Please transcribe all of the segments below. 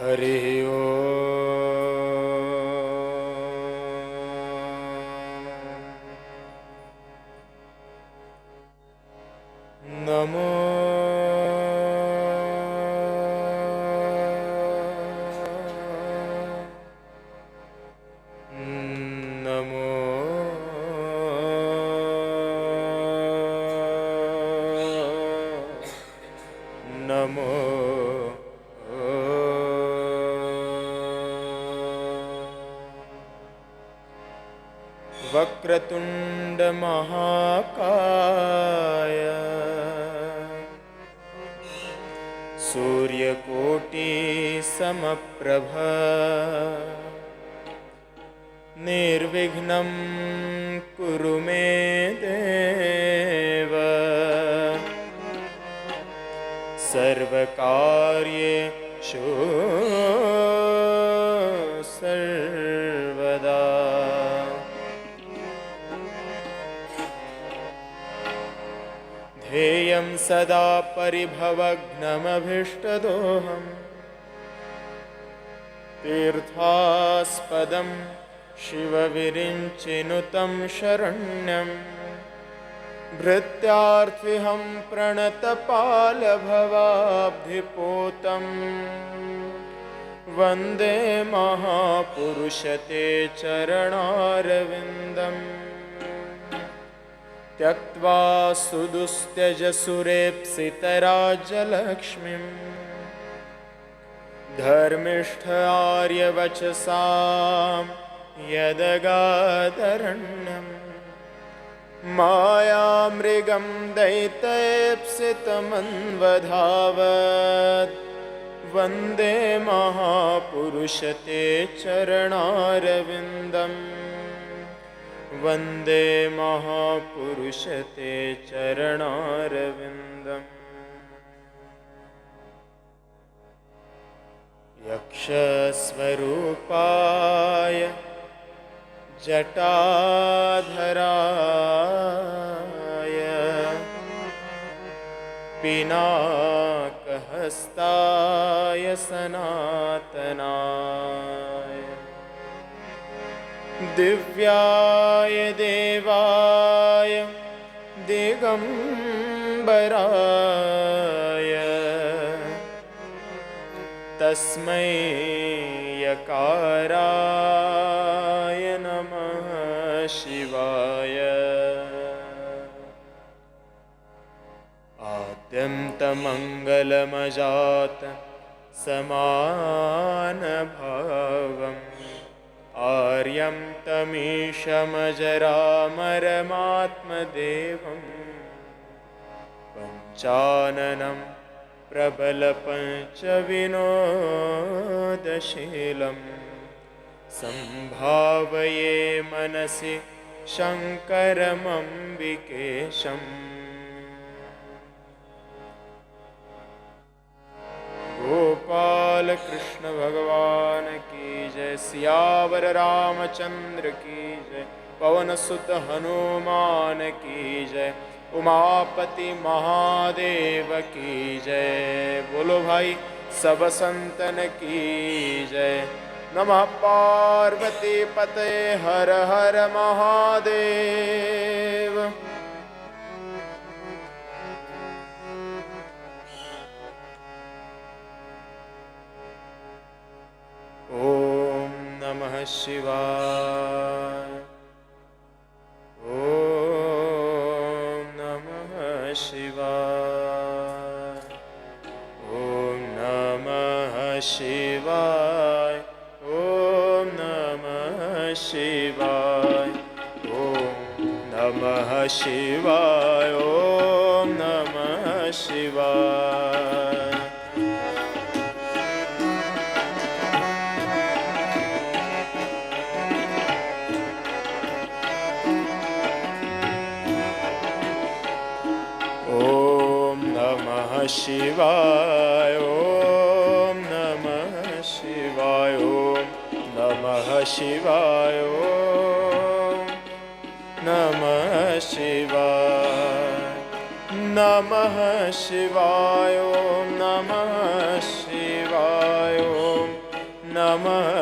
हरि ओम। नमो नमो नमो वक्रतुंड महाकाय सूर्यकोटि समप्रभ निर्विघ्नं कुरु मे देव सर्वकार्येषु सर्वदा। ध्येयं सदा परिभवग्नमभीष्टदोहम् तीर्थास्पदं शिवविरिञ्चिनुतं शरण्यं भृत्यार्थिहं प्रणतपालभवाब्धिपोतं वन्दे महापुरुषते चरणारविन्दम्। त्यक्त्वा सुदुस्त्यजसुरेप्सितराज्यलक्ष्मीं धर्मिष्ठ आर्यवचसां यदगादरण्यं मायामृगं दैत्येप्सितमन्वधावत् वन्दे महापुरुषते चरणारविन्दम् वन्दे महापुरुषते चरणारविन्दम्। यक्षस्वरूपाय जटाधराय पिनाकहस्ताय सनातनाय दिव्याय देवाय दिगंबराय तस्मै यकाराय नमः शिवाय। आद्यन्तमङ्गलमजात समानभावम् आर्यं तमीशमजरामरमात्मदेवं पञ्चाननं प्रबलपञ्चविनोदशीलं सम्भावये मनसि शङ्करमम्बिकेशम्। गोपाल कृष्ण भगवान की जय। सियावर रामचंद्र की जय। पवन सुत हनुमान की जय। उमापति महादेव की जय। बोलो भाई सब संतन की जय। नमः पार्वती पते हर हर महादेव। ओम नमः शिवाय। ओम नमः शिवाय। ओम नमः शिवाय। ओम नमः शिवाय। ओम नमः शिवाय। ओम नमः शिवाय। शिवाय ओम नमः शिवाय ओम नमः शिवाय ओम नमः शिवाय नमः शिवाय ओम नमः शिवाय ओम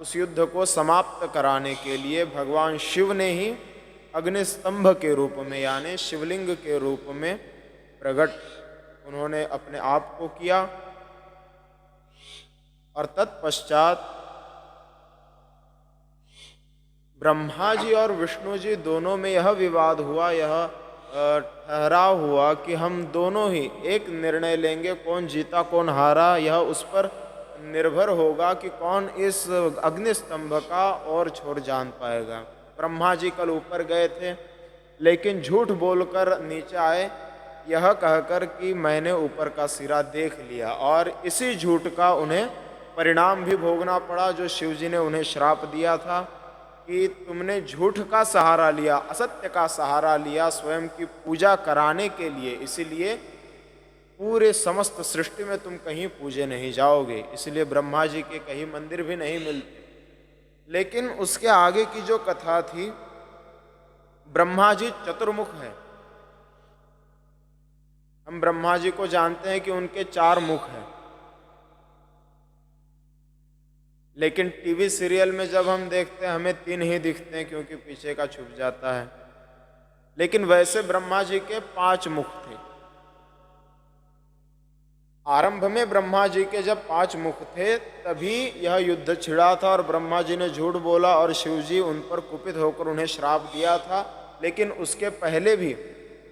उस युद्ध को समाप्त कराने के लिए भगवान शिव ने ही अग्निस्तंभ के रूप में यानी शिवलिंग के रूप में प्रकट उन्होंने अपने आप को किया। और तत्पश्चात ब्रह्मा जी और विष्णु जी दोनों में यह विवाद हुआ, यह ठहराव हुआ कि हम दोनों ही एक निर्णय लेंगे, कौन जीता कौन हारा यह उस पर निर्भर होगा कि कौन इस अग्निस्तंभ का और छोर जान पाएगा। ब्रह्मा जी कल ऊपर गए थे लेकिन झूठ बोलकर नीचे आए, यह कहकर कि मैंने ऊपर का सिरा देख लिया, और इसी झूठ का उन्हें परिणाम भी भोगना पड़ा जो शिव जी ने उन्हें श्राप दिया था कि तुमने झूठ का सहारा लिया, असत्य का सहारा लिया स्वयं की पूजा कराने के लिए, इसीलिए पूरे समस्त सृष्टि में तुम कहीं पूजे नहीं जाओगे। इसलिए ब्रह्मा जी के कहीं मंदिर भी नहीं मिलते। लेकिन उसके आगे की जो कथा थी, ब्रह्मा जी चतुर्मुख हैं। हम ब्रह्मा जी को जानते हैं कि उनके 4 मुख हैं, लेकिन टीवी सीरियल में जब हम देखते हैं हमें 3 ही दिखते हैं क्योंकि पीछे का छुप जाता है। लेकिन वैसे ब्रह्मा जी के 5 मुख थे। आरंभ में ब्रह्मा जी के जब 5 मुख थे तभी यह युद्ध छिड़ा था और ब्रह्मा जी ने झूठ बोला और शिव जी उन पर कुपित होकर उन्हें श्राप दिया था। लेकिन उसके पहले भी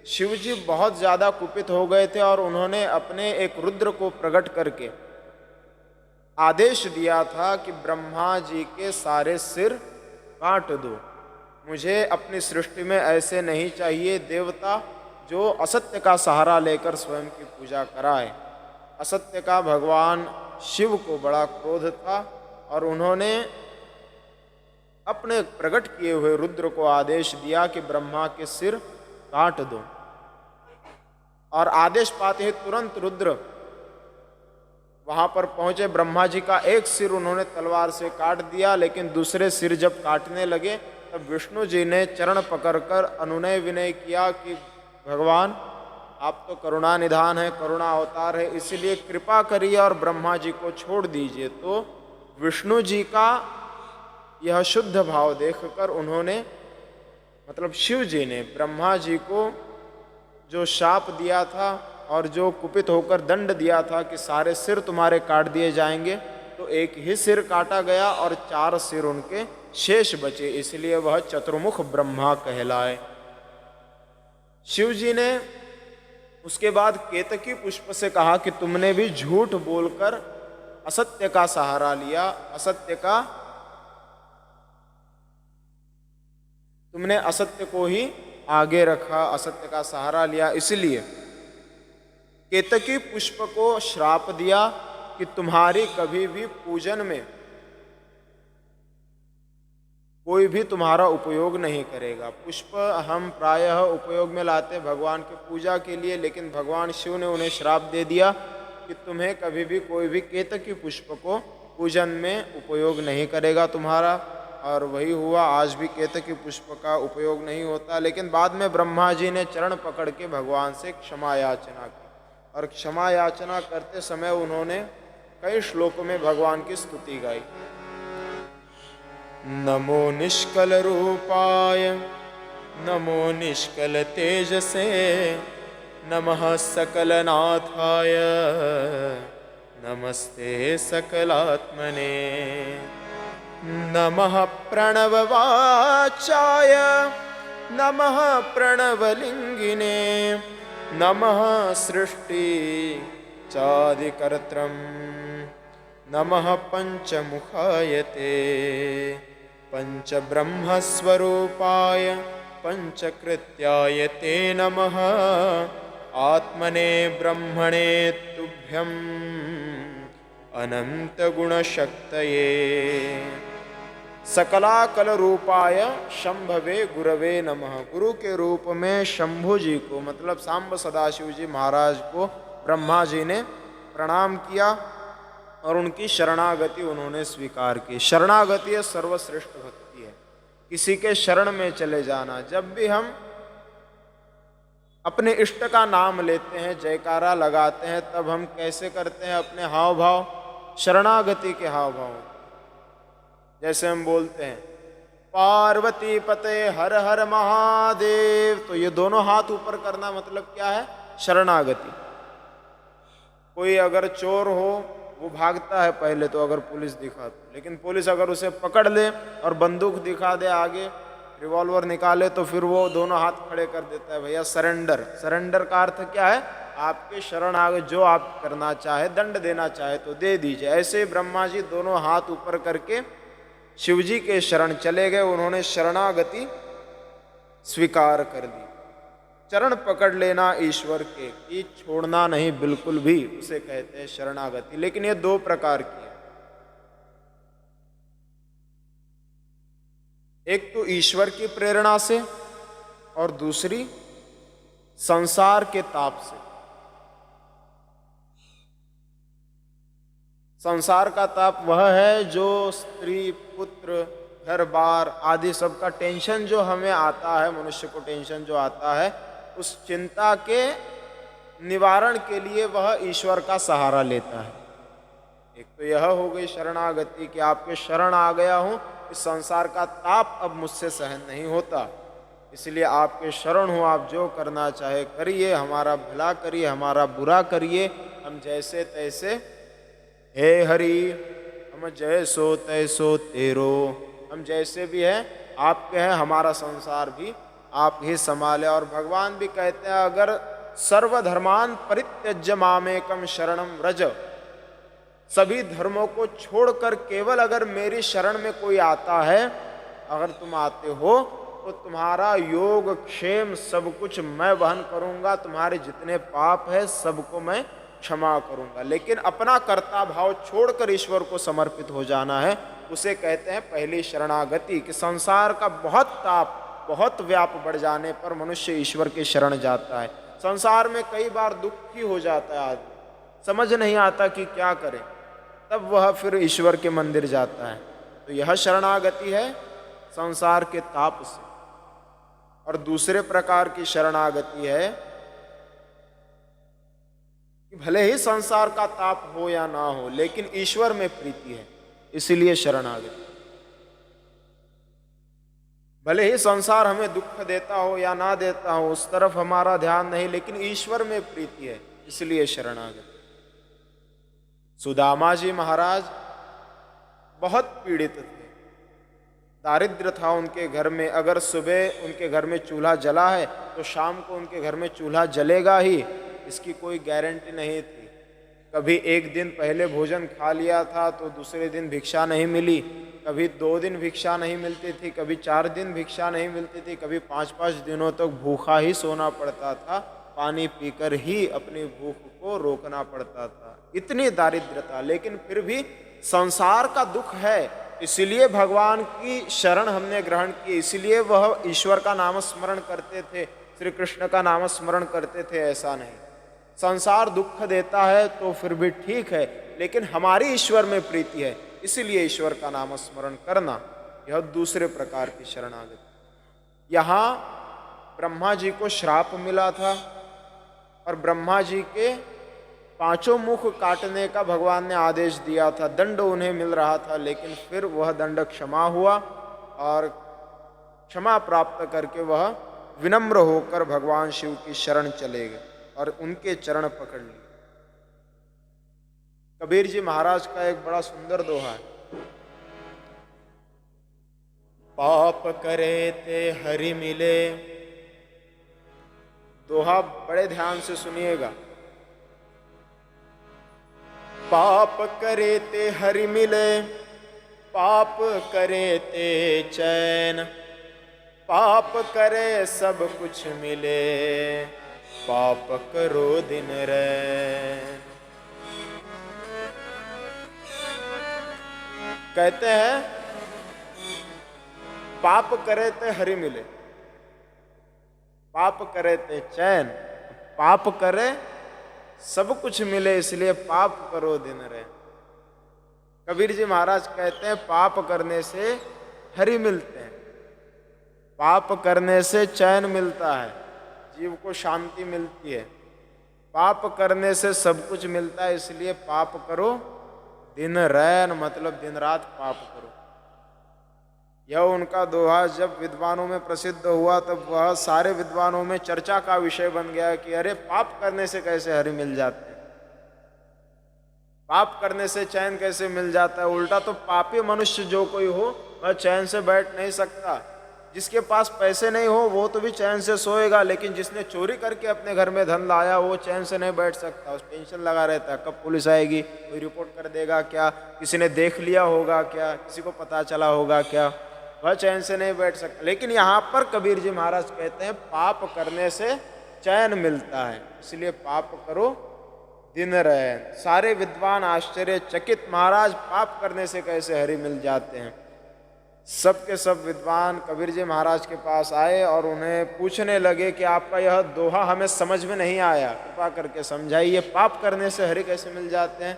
शिव जी बहुत ज़्यादा कुपित हो गए थे और उन्होंने अपने एक रुद्र को प्रकट करके आदेश दिया था कि ब्रह्मा जी के सारे सिर काट दो, मुझे अपनी सृष्टि में ऐसे नहीं चाहिए देवता जो असत्य का सहारा लेकर स्वयं की पूजा कराए। असत्य का भगवान शिव को बड़ा क्रोध था और उन्होंने अपने प्रकट किए हुए रुद्र को आदेश दिया कि ब्रह्मा के सिर काट दो। और आदेश पाते ही तुरंत रुद्र वहां पर पहुंचे। ब्रह्मा जी का एक सिर उन्होंने तलवार से काट दिया, लेकिन दूसरे सिर जब काटने लगे तब विष्णु जी ने चरण पकड़कर अनुनय विनय किया कि भगवान आप तो करुणा निधान है, करुणा अवतार है, इसलिए कृपा करिए और ब्रह्मा जी को छोड़ दीजिए। तो विष्णु जी का यह शुद्ध भाव देखकर उन्होंने मतलब शिव जी ने ब्रह्मा जी को जो शाप दिया था और जो कुपित होकर दंड दिया था कि सारे सिर तुम्हारे काट दिए जाएंगे, तो एक ही सिर काटा गया और 4 सिर उनके शेष बचे, इसलिए वह चतुर्मुख ब्रह्मा कहलाए। शिव जी ने उसके बाद केतकी पुष्प से कहा कि तुमने भी झूठ बोलकर असत्य का सहारा लिया, तुमने असत्य को ही आगे रखा, असत्य का सहारा लिया, इसलिए केतकी पुष्प को श्राप दिया कि तुम्हारी कभी भी पूजन में कोई भी तुम्हारा उपयोग नहीं करेगा। पुष्प हम प्रायः उपयोग में लाते भगवान की पूजा के लिए, लेकिन भगवान शिव ने उन्हें श्राप दे दिया कि तुम्हें कभी भी कोई भी केतकी पुष्प को पूजन में उपयोग नहीं करेगा तुम्हारा। और वही हुआ, आज भी केतकी पुष्प का उपयोग नहीं होता। लेकिन बाद में ब्रह्मा जी ने चरण पकड़ के भगवान से क्षमा याचना की और क्षमा याचना करते समय उन्होंने कई श्लोकों में भगवान की स्तुति गाई। नमो निष्कल रूपाय नमो निष्कल तेजसे नमः सकलनाथाय नमस्ते सकलात्मने नमः प्रणववाचाय नमः प्रणवलिंगिने नमः सृष्टि चादिकर्त्रं नमः पंचमुखायते पंचब्रह्मस्वरूपाय पंचकृत्यायते नमः आत्मने ब्रह्मणे तुभ्यं अनंतगुणशक्तये सकलाकल रूपाय शंभवे गुरवे नमः। गुरु के रूप में शंभु जी को मतलब सांब सदाशिव जी महाराज को ब्रह्मा जी ने प्रणाम किया और उनकी शरणागति उन्होंने स्वीकार की। शरणागति सर्वश्रेष्ठ भक्ति है, किसी के शरण में चले जाना। जब भी हम अपने इष्ट का नाम लेते हैं, जयकारा लगाते हैं, तब हम कैसे करते हैं? अपने हाव भाव शरणागति के हाव भाव। जैसे हम बोलते हैं पार्वती पते हर हर महादेव, तो ये दोनों हाथ ऊपर करना मतलब क्या है? शरणागति। कोई अगर चोर हो वो भागता है पहले तो अगर पुलिस दिखा तो, लेकिन पुलिस अगर उसे पकड़ ले और बंदूक दिखा दे आगे, रिवॉल्वर निकाले, तो फिर वो दोनों हाथ खड़े कर देता है, भैया सरेंडर। सरेंडर का अर्थ क्या है? आपके शरण आगे जो आप करना चाहे, दंड देना चाहे तो दे दीजिए। ऐसे ब्रह्मा जी दोनों हाथ ऊपर करके शिव जी के शरण चले गए। उन्होंने शरणागति स्वीकार कर ली। चरण पकड़ लेना ईश्वर के, कि छोड़ना नहीं बिल्कुल भी, उसे कहते हैं शरणागति। लेकिन ये दो प्रकार की है, एक तो ईश्वर की प्रेरणा से और दूसरी संसार के ताप से। संसार का ताप वह है जो स्त्री पुत्र घर बार आदि सबका टेंशन जो हमें आता है, मनुष्य को टेंशन जो आता है, उस चिंता के निवारण के लिए वह ईश्वर का सहारा लेता है। एक तो यह हो गई शरणागति कि आपके शरण आ गया हूं, इस संसार का ताप अब मुझसे सहन नहीं होता, इसलिए आपके शरण हूं, आप जो करना चाहे करिए, हमारा भला करिए, हमारा बुरा करिए, हम जैसे तैसे हे हरि, हम जैसो तैसो तेरो, हम जैसे भी हैं आपके हैं, हमारा संसार भी आप ही संभाले। और भगवान भी कहते हैं अगर सर्वधर्मान परित्यज्य मामेकम शरणम व्रज, सभी धर्मों को छोड़कर केवल अगर मेरी शरण में कोई आता है, अगर तुम आते हो तो तुम्हारा योग क्षेम सब कुछ मैं वहन करूंगा, तुम्हारे जितने पाप है सबको मैं क्षमा करूंगा। लेकिन अपना कर्ता भाव छोड़कर ईश्वर को समर्पित हो जाना है, उसे कहते हैं पहली शरणागति। कि संसार का बहुत ताप, बहुत व्याप बढ़ जाने पर मनुष्य ईश्वर के शरण जाता है। संसार में कई बार दुखी हो जाता है आदमी, समझ नहीं आता कि क्या करे, तब वह फिर ईश्वर के मंदिर जाता है। तो यह शरणागति है संसार के ताप से। और दूसरे प्रकार की शरणागति है कि भले ही संसार का ताप हो या ना हो, लेकिन ईश्वर में प्रीति है, इसलिए शरणागति। भले ही संसार हमें दुख देता हो या ना देता हो, उस तरफ हमारा ध्यान नहीं, लेकिन ईश्वर में प्रीति है, इसलिए शरणागति। सुदामा जी महाराज बहुत पीड़ित थे, दारिद्र्य था उनके घर में। अगर सुबह उनके घर में चूल्हा जला है तो शाम को उनके घर में चूल्हा जलेगा ही, इसकी कोई गारंटी नहीं थी। कभी एक दिन पहले भोजन खा लिया था तो दूसरे दिन भिक्षा नहीं मिली, कभी 2 दिन भिक्षा नहीं मिलती थी, कभी 4 दिन भिक्षा नहीं मिलती थी, कभी 5-5 दिनों तक भूखा ही सोना पड़ता था, पानी पीकर ही अपनी भूख को रोकना पड़ता था, इतनी दारिद्र्यता। लेकिन फिर भी संसार का दुख है, इसलिए भगवान की शरण हमने ग्रहण की, इसलिए वह ईश्वर का नाम स्मरण करते थे, श्री कृष्ण का नाम स्मरण करते थे। ऐसा नहीं, संसार दुख देता है तो फिर भी ठीक है, लेकिन हमारी ईश्वर में प्रीति है, इसलिए ईश्वर का नाम स्मरण करना, यह दूसरे प्रकार की शरणागति। यहाँ ब्रह्मा जी को श्राप मिला था और ब्रह्मा जी के 5 मुख काटने का भगवान ने आदेश दिया था, दंड उन्हें मिल रहा था, लेकिन फिर वह दंड क्षमा हुआ और क्षमा प्राप्त करके वह विनम्र होकर भगवान शिव की शरण चले गए और उनके चरण पकड़ लिए। कबीर जी महाराज का एक बड़ा सुंदर दोहा है, पाप करे ते हरि मिले। दोहा बड़े ध्यान से सुनिएगा। पाप करे ते हरि मिले, पाप करे ते चैन, पाप करे सब कुछ मिले, पाप करो दिन रैन। कहते हैं पाप करे ते हरि मिले, पाप करे ते चैन, पाप करे सब कुछ मिले, इसलिए पाप करो दिन रैन। कबीर जी महाराज कहते हैं पाप करने से हरि मिलते हैं, पाप करने से चैन मिलता है, जीव को शांति मिलती है, पाप करने से सब कुछ मिलता है, इसलिए पाप करो दिन रैन, मतलब दिन रात पाप करो। यह उनका दोहा जब विद्वानों में प्रसिद्ध हुआ तब वह सारे विद्वानों में चर्चा का विषय बन गया कि अरे पाप करने से कैसे हरि मिल जाते हैं, पाप करने से चैन कैसे मिल जाता है। उल्टा तो पापी मनुष्य जो कोई हो वह चैन से बैठ नहीं सकता। जिसके पास पैसे नहीं हो वो तो भी चैन से सोएगा, लेकिन जिसने चोरी करके अपने घर में धन लाया वो चैन से नहीं बैठ सकता। उस टेंशन लगा रहता है, कब पुलिस आएगी, कोई रिपोर्ट कर देगा क्या, किसी ने देख लिया होगा क्या, किसी को पता चला होगा क्या, वह चैन से नहीं बैठ सकता। लेकिन यहाँ पर कबीर जी महाराज कहते हैं पाप करने से चैन मिलता है, इसलिए पाप करो दिन रहे। सारे विद्वान आश्चर्यचकित, महाराज पाप करने से कैसे हरि मिल जाते हैं। सब के सब विद्वान कबीर जी महाराज के पास आए और उन्हें पूछने लगे कि आपका यह दोहा हमें समझ में नहीं आया, कृपा करके समझाइए, पाप करने से हरि कैसे मिल जाते हैं।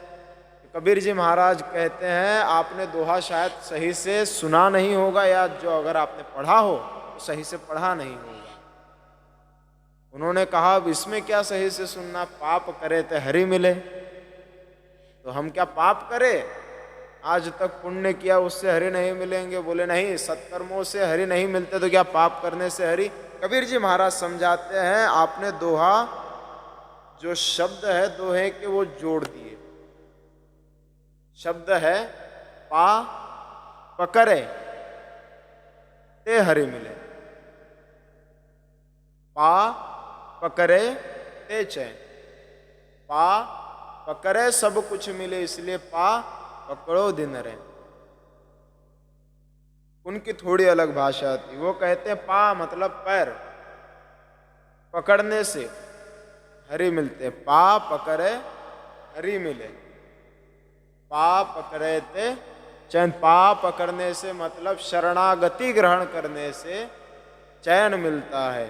कबीर जी महाराज कहते हैं आपने दोहा शायद सही से सुना नहीं होगा, या जो अगर आपने पढ़ा हो तो सही से पढ़ा नहीं होगा। उन्होंने कहा अब इसमें क्या सही से सुनना, पाप करे तो हरि मिले, तो हम क्या पाप करें, आज तक पुण्य किया उससे हरि नहीं मिलेंगे। बोले नहीं, सत्कर्मों से हरि नहीं मिलते तो क्या पाप करने से हरि। कबीर जी महाराज समझाते हैं आपने दोहा जो शब्द है दोहे के वो जोड़ दिए। शब्द है पा पकड़े ते हरि मिले, पा पकड़े ते चैन, पा पकड़े सब कुछ मिले, इसलिए पा पकड़ो दिन रहे। उनकी थोड़ी अलग भाषा थी, वो कहते हैं पा मतलब पैर, पकड़ने से हरि मिलते, पा पकड़े हरि मिले, पा पकड़े थे चैन। पा पकड़ने से मतलब शरणागति ग्रहण करने से चैन मिलता है,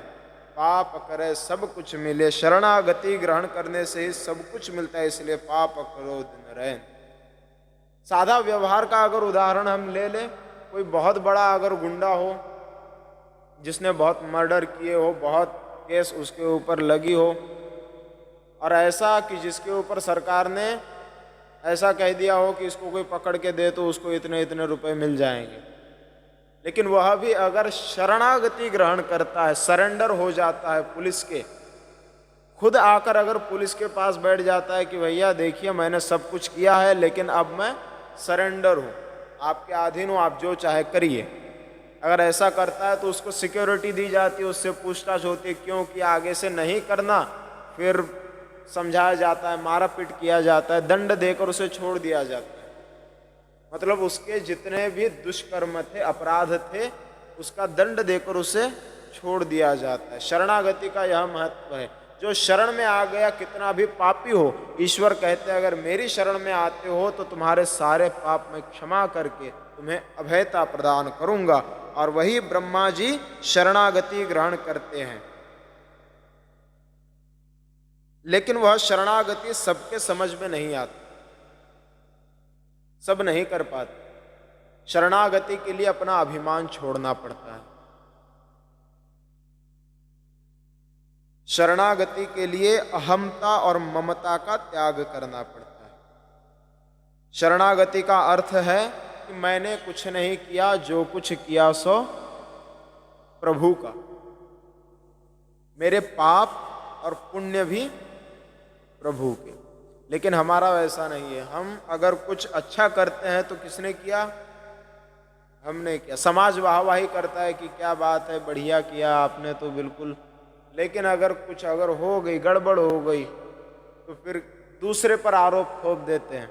पा पकड़े सब कुछ मिले, शरणागति ग्रहण करने से ही सब कुछ मिलता है, इसलिए पा पकड़ो दिन रहे। सादा व्यवहार का अगर उदाहरण हम ले लें, कोई बहुत बड़ा अगर गुंडा हो जिसने बहुत मर्डर किए हो, बहुत केस उसके ऊपर लगी हो, और ऐसा कि जिसके ऊपर सरकार ने ऐसा कह दिया हो कि इसको कोई पकड़ के दे तो उसको इतने इतने रुपए मिल जाएंगे, लेकिन वह भी अगर शरणागति ग्रहण करता है, सरेंडर हो जाता है पुलिस के, खुद आकर अगर पुलिस के पास बैठ जाता है कि भैया देखिए मैंने सब कुछ किया है लेकिन अब मैं सरेंडर हूँ, आपके अधीन हूँ, आप जो चाहे करिए, अगर ऐसा करता है तो उसको सिक्योरिटी दी जाती है, उससे पूछताछ होती है क्यों कि आगे से नहीं करना, फिर समझाया जाता है, मारा पीट किया जाता है, दंड देकर उसे छोड़ दिया जाता है। मतलब उसके जितने भी दुष्कर्म थे, अपराध थे, उसका दंड देकर उसे छोड़ दिया जाता है। शरणागति का यह महत्व है। जो शरण में आ गया कितना भी पापी हो, ईश्वर कहते हैं अगर मेरी शरण में आते हो तो तुम्हारे सारे पाप मैं क्षमा करके तुम्हें अभयता प्रदान करूंगा। और वही ब्रह्मा जी शरणागति ग्रहण करते हैं, लेकिन वह शरणागति सबके समझ में नहीं आती, सब नहीं कर पाते। शरणागति के लिए अपना अभिमान छोड़ना पड़ता है, शरणागति के लिए अहमता और ममता का त्याग करना पड़ता है। शरणागति का अर्थ है कि मैंने कुछ नहीं किया, जो कुछ किया सो प्रभु का, मेरे पाप और पुण्य भी प्रभु के। लेकिन हमारा वैसा नहीं है, हम अगर कुछ अच्छा करते हैं तो किसने किया, हमने किया। समाज वाहवाही करता है कि क्या बात है, बढ़िया किया आपने तो बिल्कुल, लेकिन अगर कुछ अगर हो गई, गड़बड़ हो गई तो फिर दूसरे पर आरोप थोप देते हैं।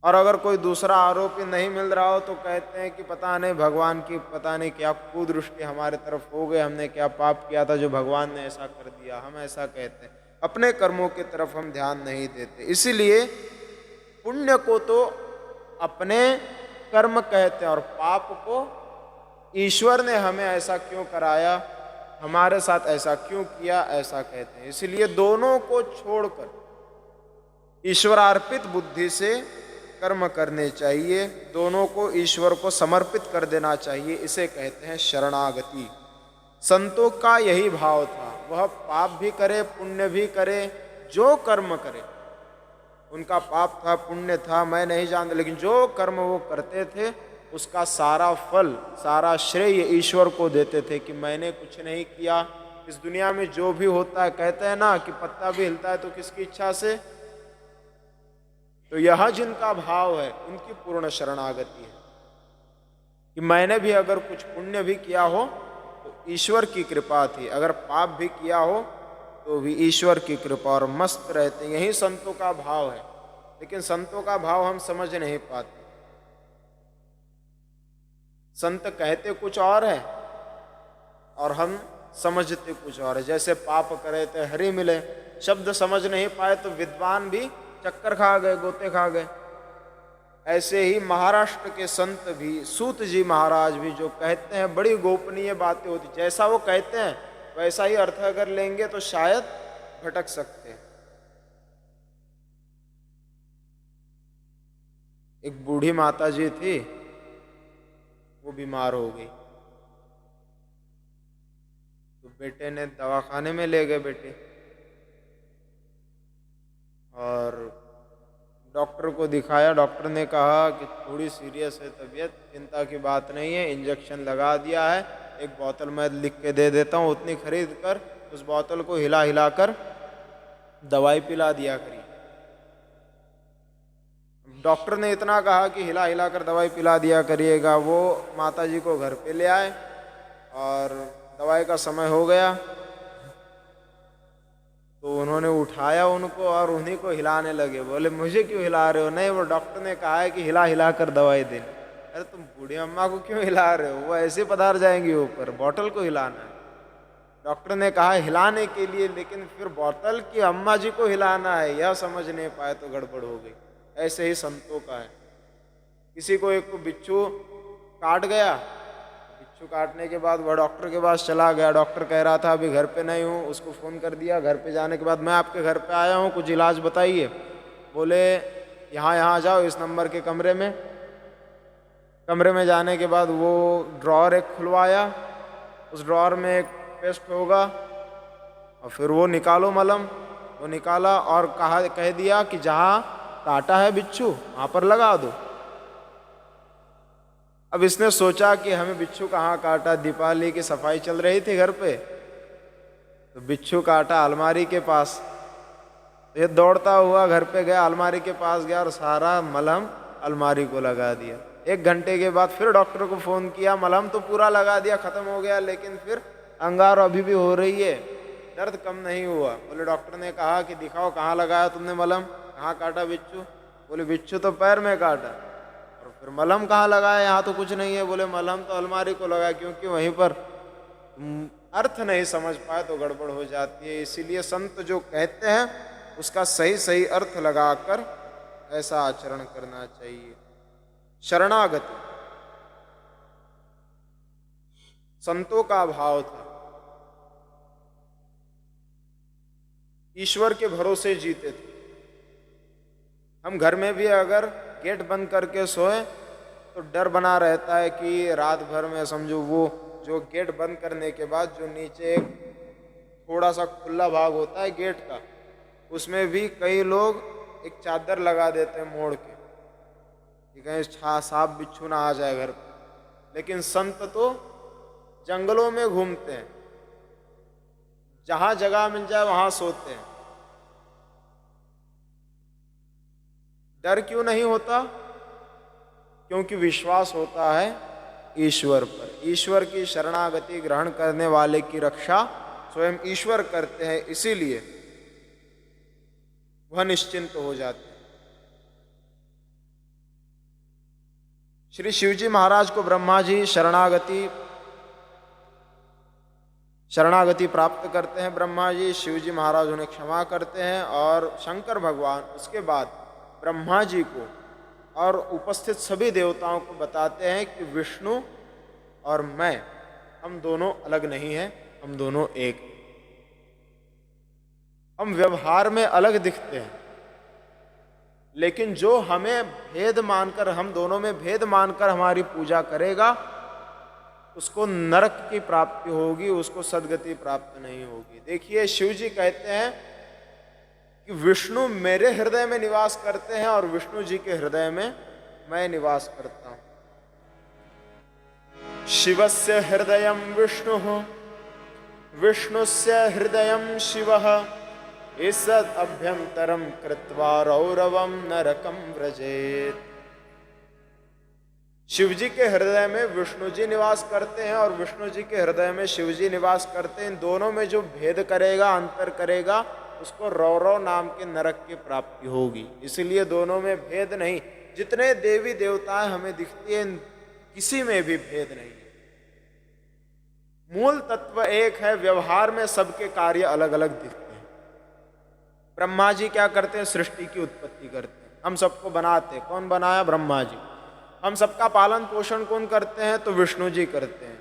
और अगर कोई दूसरा आरोपी नहीं मिल रहा हो तो कहते हैं कि पता नहीं भगवान की पता नहीं क्या कुदृष्टि हमारे तरफ हो गई, हमने क्या पाप किया था जो भगवान ने ऐसा कर दिया, हम ऐसा कहते हैं। अपने कर्मों की तरफ हम ध्यान नहीं देते, इसीलिए पुण्य को तो अपने कर्म कहते हैं और पाप को ईश्वर ने हमें ऐसा क्यों कराया, हमारे साथ ऐसा क्यों किया, ऐसा कहते हैं। इसलिए दोनों को छोड़कर ईश्वरार्पित बुद्धि से कर्म करने चाहिए, दोनों को ईश्वर को समर्पित कर देना चाहिए, इसे कहते हैं शरणागति। संतों का यही भाव था, वह पाप भी करे पुण्य भी करे, जो कर्म करे, उनका पाप था पुण्य था मैं नहीं जानता, लेकिन जो कर्म वो करते थे उसका सारा फल, सारा श्रेय ईश्वर को देते थे कि मैंने कुछ नहीं किया। इस दुनिया में जो भी होता है, कहते हैं ना कि पत्ता भी हिलता है तो किसकी इच्छा से, तो यह जिनका भाव है उनकी पूर्ण शरणागति है कि मैंने भी अगर कुछ पुण्य भी किया हो तो ईश्वर की कृपा थी, अगर पाप भी किया हो तो भी ईश्वर की कृपा, और मस्त रहते। यही संतों का भाव है, लेकिन संतों का भाव हम समझ नहीं पाते। संत कहते कुछ और है और हम समझते कुछ और है। जैसे पाप करे तो हरि मिले, शब्द समझ नहीं पाए तो विद्वान भी चक्कर खा गए, गोते खा गए। ऐसे ही महाराष्ट्र के संत भी, सूत जी महाराज भी जो कहते हैं बड़ी गोपनीय बातें होती, जैसा वो कहते हैं वैसा ही अर्थ अगर लेंगे तो शायद भटक सकते हैं। एक बूढ़ी माता जी थी, वो बीमार हो गई तो बेटे ने दवाखाने में ले गए बेटे, और डॉक्टर को दिखाया। डॉक्टर ने कहा कि थोड़ी सीरियस है तबीयत, चिंता की बात नहीं है, इंजेक्शन लगा दिया है, एक बोतल मैं लिख के दे देता हूँ, उतनी खरीद कर उस बोतल को हिला हिला कर दवाई पिला दिया करिए। डॉक्टर ने इतना कहा कि हिला हिला कर दवाई पिला दिया करिएगा। वो माता जी को घर पे ले आए और दवाई का समय हो गया तो उन्होंने उठाया उनको और उन्हीं को हिलाने लगे। बोले मुझे क्यों हिला रहे हो? नहीं, वो डॉक्टर ने कहा है कि हिला हिला कर दवाई देनी। अरे तुम बूढ़ी अम्मा को क्यों हिला रहे हो? वो ऐसे पधार जाएंगी ऊपर, बोतल को हिलाना है। डॉक्टर ने कहा हिलाने के लिए, लेकिन फिर बोतल की अम्मा जी को हिलाना है, यह समझ नहीं पाए तो गड़बड़ हो गई। ऐसे ही संतों का है। किसी को एक बिच्छू काट गया, बिच्छू काटने के बाद वह डॉक्टर के पास चला गया। डॉक्टर कह रहा था अभी घर पे नहीं हूँ, उसको फ़ोन कर दिया। घर पे जाने के बाद मैं आपके घर पे आया हूँ, कुछ इलाज बताइए। बोले यहाँ जाओ, इस नंबर के कमरे में। कमरे में जाने के बाद वो ड्रॉर एक खुलवाया, उस ड्रॉर में एक पेस्ट होगा और फिर वो निकालो मलम। वो निकाला और कह दिया कि जहाँ काटा है बिच्छू वहाँ पर लगा दो। अब इसने सोचा कि हमें बिच्छू कहाँ काटा, दीपावली की सफाई चल रही थी घर पे, तो बिच्छू काटा अलमारी के पास। तो ये दौड़ता हुआ घर पे गया, अलमारी के पास गया और सारा मलहम अलमारी को लगा दिया। 1 घंटे के बाद फिर डॉक्टर को फ़ोन किया, मलहम तो पूरा लगा दिया, ख़त्म हो गया, लेकिन फिर अंगार अभी भी हो रही है, दर्द कम नहीं हुआ। बोले डॉक्टर ने कहा कि दिखाओ कहाँ लगाया तुमने मलहम, कहाँ काटा बिच्छू? बोले बिच्छू तो पैर में काटा। और फिर मलहम कहाँ लगाया? यहाँ तो कुछ नहीं है। बोले मलहम तो अलमारी को लगाया, क्योंकि वहीं पर अर्थ नहीं समझ पाए तो गड़बड़ हो जाती है। इसीलिए संत जो कहते हैं उसका सही सही अर्थ लगाकर ऐसा आचरण करना चाहिए। शरणागति संतों का भाव था, ईश्वर के भरोसे जीते थे। हम घर में भी अगर गेट बंद करके सोए तो डर बना रहता है कि रात भर में समझो वो जो गेट बंद करने के बाद जो नीचे एक थोड़ा सा खुला भाग होता है गेट का, उसमें भी कई लोग एक चादर लगा देते हैं मोड़ के कि कहीं सांप बिच्छू ना आ जाए घर पे। लेकिन संत तो जंगलों में घूमते हैं, जहां जगह मिल जाए वहां सोते हैं। डर क्यों नहीं होता? क्योंकि विश्वास होता है ईश्वर पर। ईश्वर की शरणागति ग्रहण करने वाले की रक्षा स्वयं ईश्वर करते हैं, इसीलिए वह निश्चिंत हो जाते हैं। श्री शिवजी महाराज को ब्रह्मा जी शरणागति प्राप्त करते हैं। ब्रह्मा जी, शिवजी महाराज उन्हें क्षमा करते हैं और शंकर भगवान उसके बाद ब्रह्मा जी को और उपस्थित सभी देवताओं को बताते हैं कि विष्णु और मैं, हम दोनों अलग नहीं हैं, हम दोनों एक हैं। हम व्यवहार में अलग दिखते हैं, लेकिन जो हमें भेद मानकर, हम दोनों में भेद मानकर हमारी पूजा करेगा, उसको नरक की प्राप्ति होगी, उसको सद्गति प्राप्त नहीं होगी। देखिए शिव जी कहते हैं कि विष्णु मेरे हृदय में निवास करते हैं और विष्णु जी के हृदय में मैं निवास करता हूं। शिवस्य हृदयं विष्णुः विष्णुस्य हृदयं शिवः ईषद् अभ्यन्तरं कृत्वा रौरवं नरकं व्रजेत्। शिव जी के हृदय में विष्णु जी निवास करते हैं और विष्णु जी के हृदय में शिव जी निवास करते हैं। इन दोनों में जो भेद करेगा, अंतर करेगा, उसको रौरव नाम के नरक की प्राप्ति होगी। इसलिए दोनों में भेद नहीं। जितने देवी देवताएं हमें दिखती हैं, किसी में भी भेद नहीं है। मूल तत्व एक है, व्यवहार में सबके कार्य अलग अलग दिखते हैं। ब्रह्मा जी क्या करते हैं? सृष्टि की उत्पत्ति करते हैं। हम सबको बनाते हैं। कौन बनाया? ब्रह्मा जी। हम सबका पालन पोषण कौन करते हैं? तो विष्णु जी करते हैं।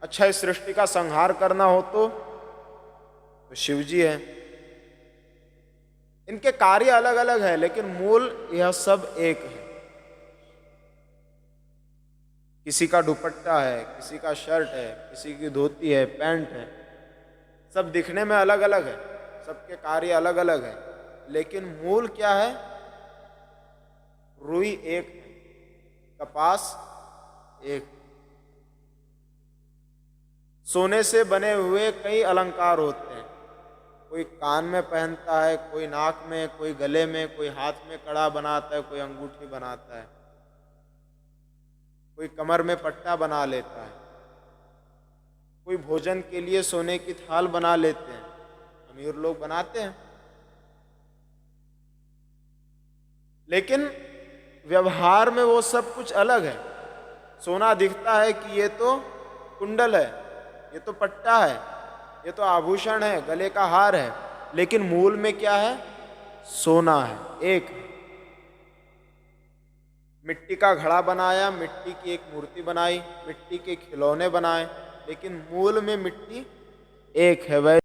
अच्छा, इस सृष्टि का संहार करना हो तो शिव जी है। इनके कार्य अलग अलग है, लेकिन मूल यह सब एक है। किसी का दुपट्टा है, किसी का शर्ट है, किसी की धोती है, पैंट है, सब दिखने में अलग अलग है, सबके कार्य अलग अलग है, लेकिन मूल क्या है? रुई एक है, कपास एक। सोने से बने हुए कई अलंकार होते हैं। कोई कान में पहनता है, कोई नाक में, कोई गले में, कोई हाथ में कड़ा बनाता है, कोई अंगूठी बनाता है, कोई कमर में पट्टा बना लेता है, कोई भोजन के लिए सोने की थाल बना लेते हैं। अमीर लोग बनाते हैं। लेकिन व्यवहार में वो सब कुछ अलग है। सोना दिखता है कि ये तो कुंडल है, ये तो पट्टा है, ये तो आभूषण है, गले का हार है, लेकिन मूल में क्या है? सोना है, एक है। मिट्टी का घड़ा बनाया, मिट्टी की एक मूर्ति बनाई, मिट्टी के खिलौने बनाए, लेकिन मूल में मिट्टी एक है। वह